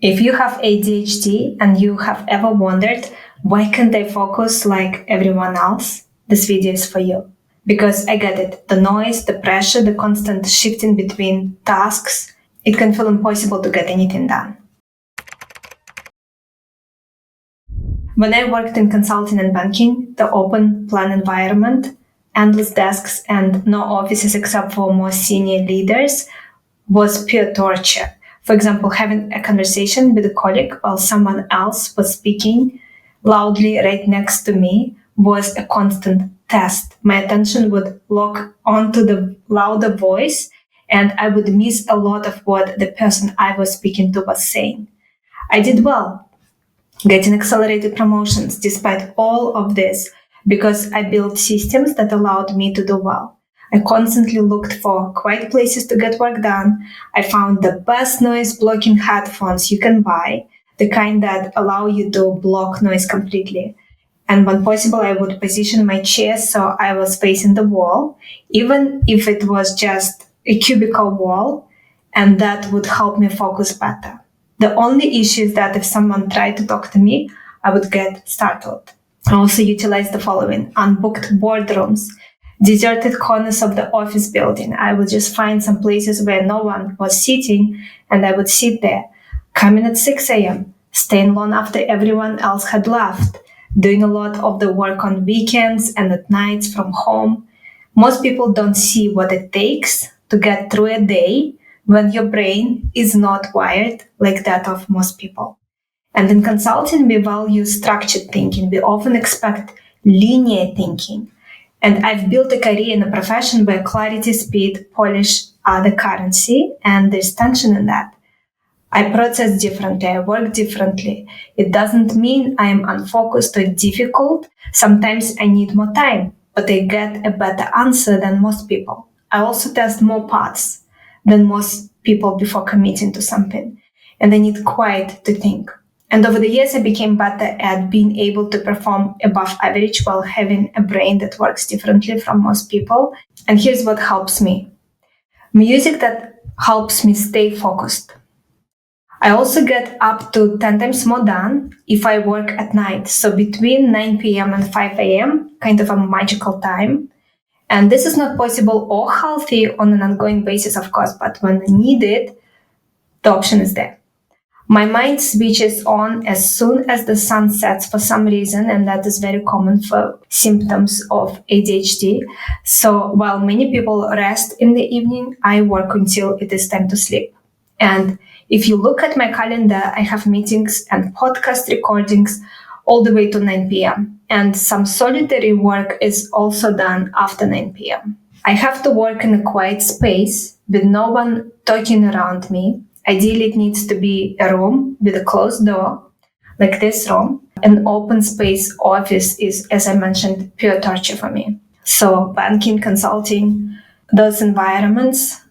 If you have ADHD and you have ever wondered, why can't I focus like everyone else? This video is for you. Because I get it. The noise, the pressure, the constant shifting between tasks, it can feel impossible to get anything done. When I worked in consulting and banking, the open plan environment, endless desks, and no offices except for more senior leaders was pure torture. For example, having a conversation with a colleague while someone else was speaking loudly right next to me was a constant test. My attention would lock onto the louder voice, and I would miss a lot of what the person I was speaking to was saying. I did well, getting accelerated promotions despite all of this, because I built systems that allowed me to do well. I constantly looked for quiet places to get work done. I found the best noise blocking headphones you can buy, the kind that allow you to block noise completely. And when possible, I would position my chair so I was facing the wall, even if it was just a cubicle wall, and that would help me focus better. The only issue is that if someone tried to talk to me, I would get startled. I also utilized the following: unbooked boardrooms, deserted corners of the office building. I would just find some places where no one was sitting, and I would sit there, coming at 6 a.m., staying long after everyone else had left, doing a lot of the work on weekends and at nights from home. Most people don't see what it takes to get through a day when your brain is not wired like that of most people. And in consulting, we value structured thinking. We often expect linear thinking. And I've built a career in a profession where clarity, speed, polish are the currency, and there's tension in that. I process differently, I work differently. It doesn't mean I am unfocused or difficult. Sometimes I need more time, but I get a better answer than most people. I also test more paths than most people before committing to something, and I need quiet to think. And over the years, I became better at being able to perform above average while having a brain that works differently from most people. And here's what helps me: music that helps me stay focused. I also get up to 10 times more done if I work at night. So between 9 p.m. and 5 a.m., kind of a magical time. And this is not possible or healthy on an ongoing basis, of course, but when needed, the option is there. My mind switches on as soon as the sun sets for some reason, and that is very common for symptoms of ADHD. So while many people rest in the evening, I work until it is time to sleep. And if you look at my calendar, I have meetings and podcast recordings all the way to 9 p.m. And some solitary work is also done after 9 p.m. I have to work in a quiet space with no one talking around me. Ideally, it needs to be a room with a closed door, like this room. An open space office is, as I mentioned, pure torture for me. So banking, consulting, those environments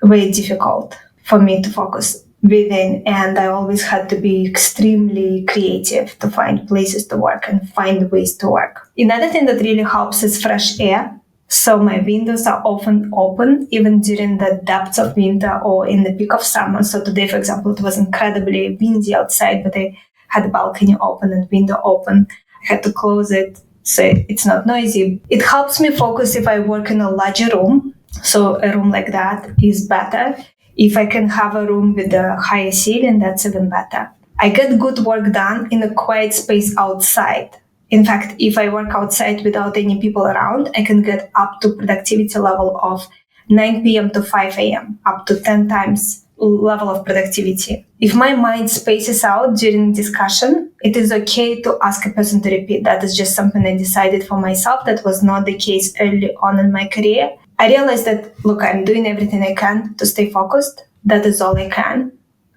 were difficult for me to focus within, and I always had to be extremely creative to find places to work and find ways to work. Another thing that really helps is fresh air. So my windows are often open, even during the depths of winter or in the peak of summer. So today, for example, it was incredibly windy outside, but I had the balcony open and window open. I had to close it so it's not noisy. It helps me focus if I work in a larger room. So a room like that is better. If I can have a room with a higher ceiling, that's even better. I get good work done in a quiet space outside. In fact, if I work outside without any people around, I can get up to productivity level of 9 p.m. to 5 a.m., up to 10 times level of productivity. If my mind spaces out during discussion, it is okay to ask a person to repeat. That is just something I decided for myself. That was not the case early on in my career. I realized that, look, I'm doing everything I can to stay focused. That is all I can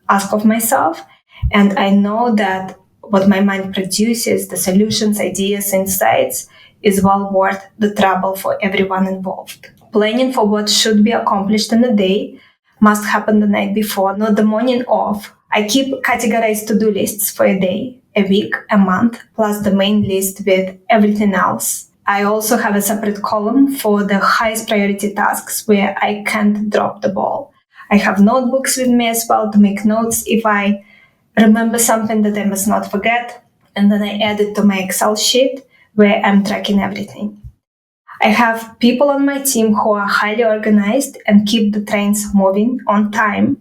ask of myself. And I know that what my mind produces, the solutions, ideas, insights, is well worth the trouble for everyone involved. Planning for what should be accomplished in a day must happen the night before, not the morning of. I keep categorized to-do lists for a day, a week, a month, plus the main list with everything else. I also have a separate column for the highest priority tasks where I can't drop the ball. I have notebooks with me as well to make notes if I remember something that I must not forget, and then I add it to my Excel sheet where I'm tracking everything. I have people on my team who are highly organized and keep the trains moving on time.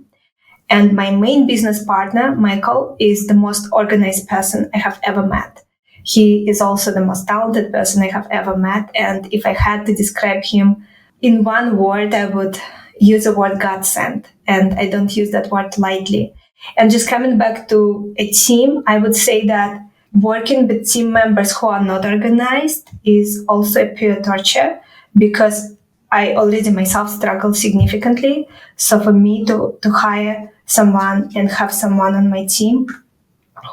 And my main business partner, Michael, is the most organized person I have ever met. He is also the most talented person I have ever met. And if I had to describe him in one word, I would use the word God sent. And I don't use that word lightly. And just coming back to a team, I would say that working with team members who are not organized is also a pure torture, because I already myself struggle significantly. So for me to hire someone and have someone on my team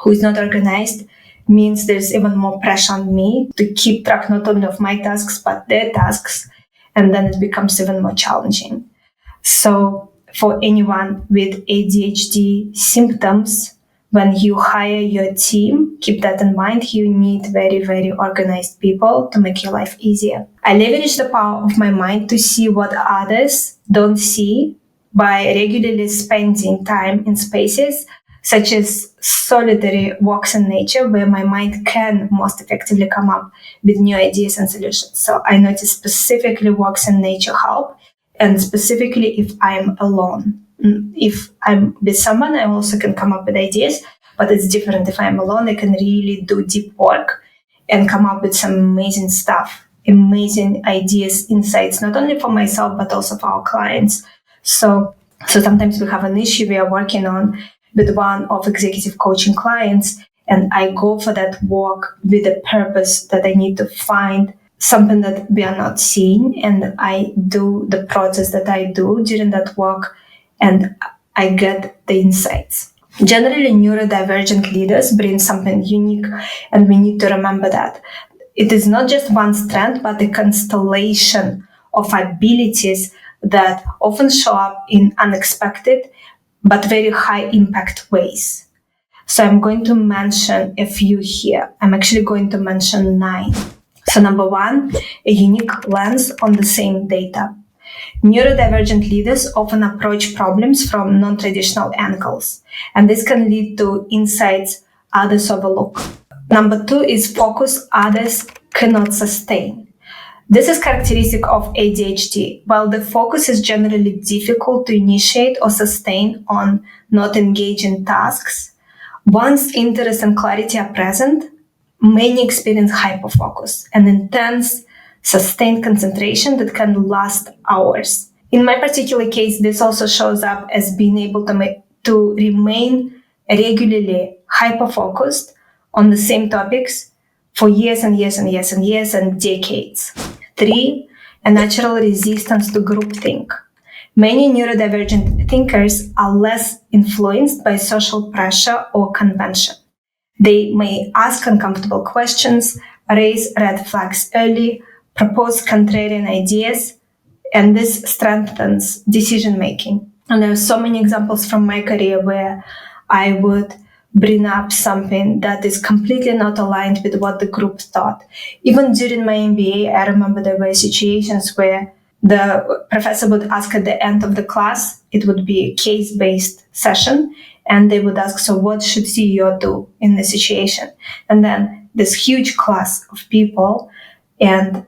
who is not organized means there's even more pressure on me to keep track not only of my tasks, but their tasks. And then it becomes even more challenging. So for anyone with ADHD symptoms, when you hire your team, keep that in mind. You need very, very organized people to make your life easier. I leverage the power of my mind to see what others don't see by regularly spending time in spaces such as solitary walks in nature, where my mind can most effectively come up with new ideas and solutions. So I notice specifically walks in nature help, and specifically if I'm alone. If I'm with someone, I also can come up with ideas, but it's different. If I'm alone, I can really do deep work and come up with some amazing stuff, amazing ideas, insights, not only for myself, but also for our clients. So sometimes we have an issue we are working on with one of executive coaching clients, and I go for that walk with a purpose that I need to find something that we are not seeing, and I do the process that I do during that walk, and I get the insights. Generally, neurodivergent leaders bring something unique, and we need to remember that. It is not just one strength, but a constellation of abilities that often show up in unexpected but very high impact ways. So I'm going to mention a few here. I'm actually going to mention 9. So number 1, a unique lens on the same data. Neurodivergent leaders often approach problems from non-traditional angles, and this can lead to insights others overlook. Number 2 is focus others cannot sustain. This is characteristic of ADHD. While the focus is generally difficult to initiate or sustain on not engaging tasks, once interest and clarity are present, many experience hyperfocus, an intense, sustained concentration that can last hours. In my particular case, this also shows up as being able to remain regularly hyperfocused on the same topics for years and years and years and years and decades. 3, a natural resistance to groupthink. Many neurodivergent thinkers are less influenced by social pressure or convention. They may ask uncomfortable questions, raise red flags early, propose contrarian ideas, and this strengthens decision making. And there are so many examples from my career where I would bring up something that is completely not aligned with what the group thought. Even during my MBA, I remember there were situations where the professor would ask at the end of the class, it would be a case-based session, and they would ask, so what should CEO do in this situation? And then this huge class of people, and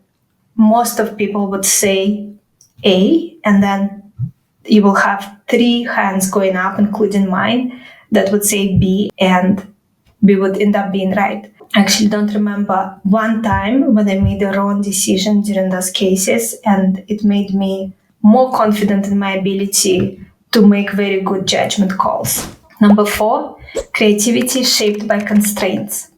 most of people would say A, and then you will have 3 hands going up, including mine, that would say B, and we would end up being right. I actually don't remember one time when I made a wrong decision during those cases, and it made me more confident in my ability to make very good judgment calls. Number 4, creativity shaped by constraints.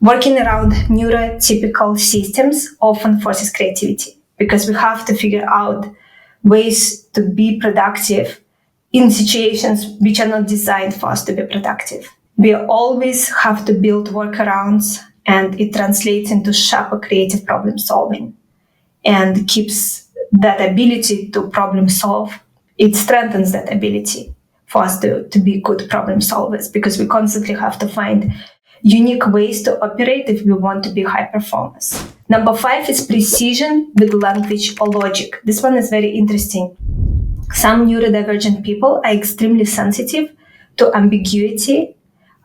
Working around neurotypical systems often forces creativity, because we have to figure out ways to be productive in situations which are not designed for us to be productive. We always have to build workarounds, and it translates into sharper creative problem solving and keeps that ability to problem solve. It strengthens that ability for us to be good problem solvers, because we constantly have to find unique ways to operate if we want to be high performers. Number 5 is precision with language or logic. This one is very interesting. Some neurodivergent people are extremely sensitive to ambiguity,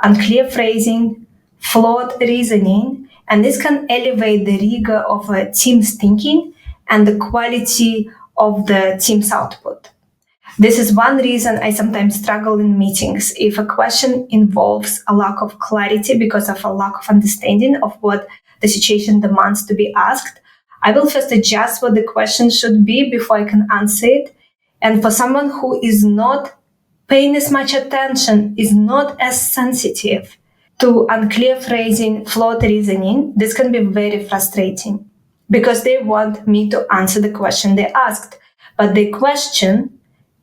unclear phrasing, flawed reasoning, and this can elevate the rigor of a team's thinking and the quality of the team's output. This is one reason I sometimes struggle in meetings. If a question involves a lack of clarity because of a lack of understanding of what the situation demands to be asked, I will first adjust what the question should be before I can answer it. And for someone who is not paying as much attention, is not as sensitive to unclear phrasing, flawed reasoning, this can be very frustrating because they want me to answer the question they asked. But the question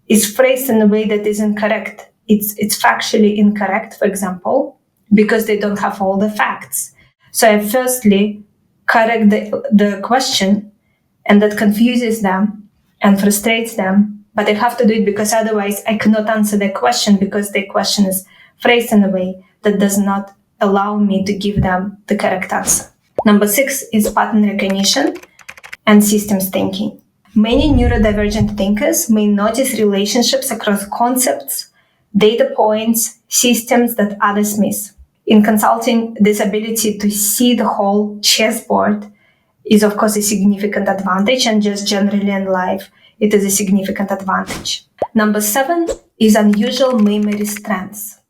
is phrased in a way that is incorrect. It's factually incorrect, for example, because they don't have all the facts. So I firstly correct the question, and that confuses them and frustrates them. But I have to do it because otherwise I cannot answer their question because their question is phrased in a way that does not allow me to give them the correct answer. Number 6 is pattern recognition and systems thinking. Many neurodivergent thinkers may notice relationships across concepts, data points, systems that others miss. In consulting, this ability to see the whole chessboard is, of course, a significant advantage, and just generally in life, it is a significant advantage. Number 7 is unusual memory strengths.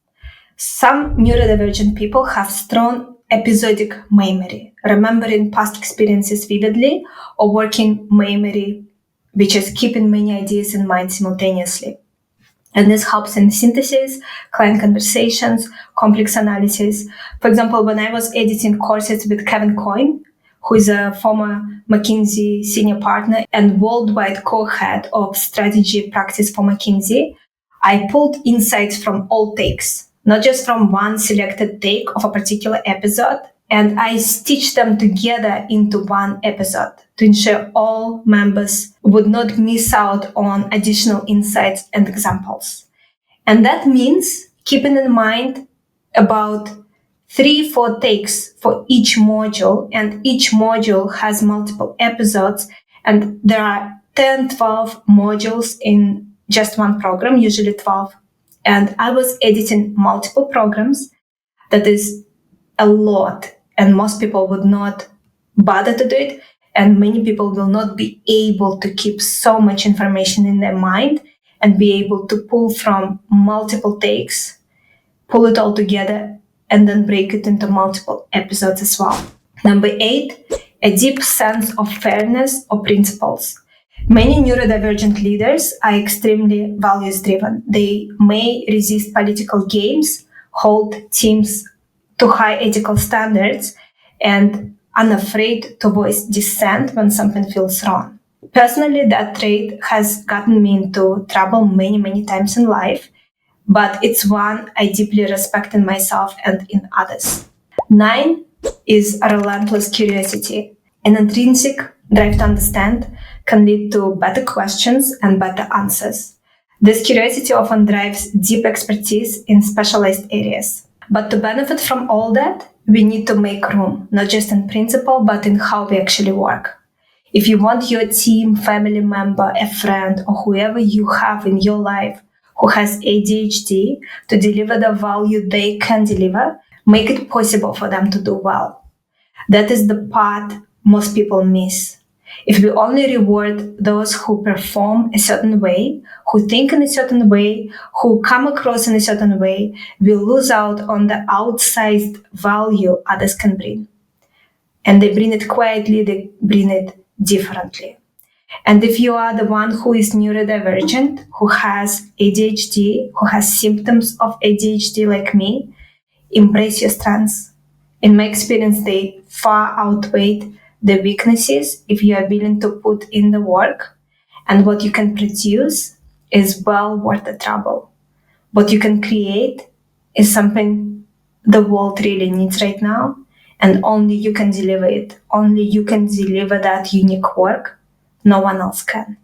Some neurodivergent people have strong episodic memory, remembering past experiences vividly, or working memory, which is keeping many ideas in mind simultaneously. And this helps in synthesis, client conversations, complex analysis. For example, when I was editing courses with Kevin Coyne, who is a former McKinsey senior partner and worldwide co-head of strategy practice for McKinsey, I pulled insights from all takes, not just from one selected take of a particular episode, and I stitched them together into one episode to ensure all members would not miss out on additional insights and examples. And that means keeping in mind about 3-4 takes for each module, and each module has multiple episodes, and there are 10-12 modules in just one program, usually 12. And I was editing multiple programs. That is a lot, and most people would not bother to do it, and many people will not be able to keep so much information in their mind and be able to pull from multiple takes, pull it all together, and then break it into multiple episodes as well. Number 8, a deep sense of fairness or principles. Many neurodivergent leaders are extremely values-driven. They may resist political games, hold teams to high ethical standards, and unafraid to voice dissent when something feels wrong. Personally, that trait has gotten me into trouble many, many times in life, but it's one I deeply respect in myself and in others. 9 is a relentless curiosity. An intrinsic drive to understand can lead to better questions and better answers. This curiosity often drives deep expertise in specialized areas. But to benefit from all that, we need to make room, not just in principle, but in how we actually work. If you want your team, family member, a friend, or whoever you have in your life who has ADHD to deliver the value they can deliver, make it possible for them to do well. That is the part most people miss. If we only reward those who perform a certain way, who think in a certain way, who come across in a certain way, we lose out on the outsized value others can bring. And they bring it quietly, they bring it differently. And if you are the one who is neurodivergent, who has ADHD, who has symptoms of ADHD like me, embrace your strengths. In my experience, they far outweigh the weaknesses if you are willing to put in the work, and what you can produce is well worth the trouble. What you can create is something the world really needs right now, and only you can deliver it. Only you can deliver that unique work. No one else can.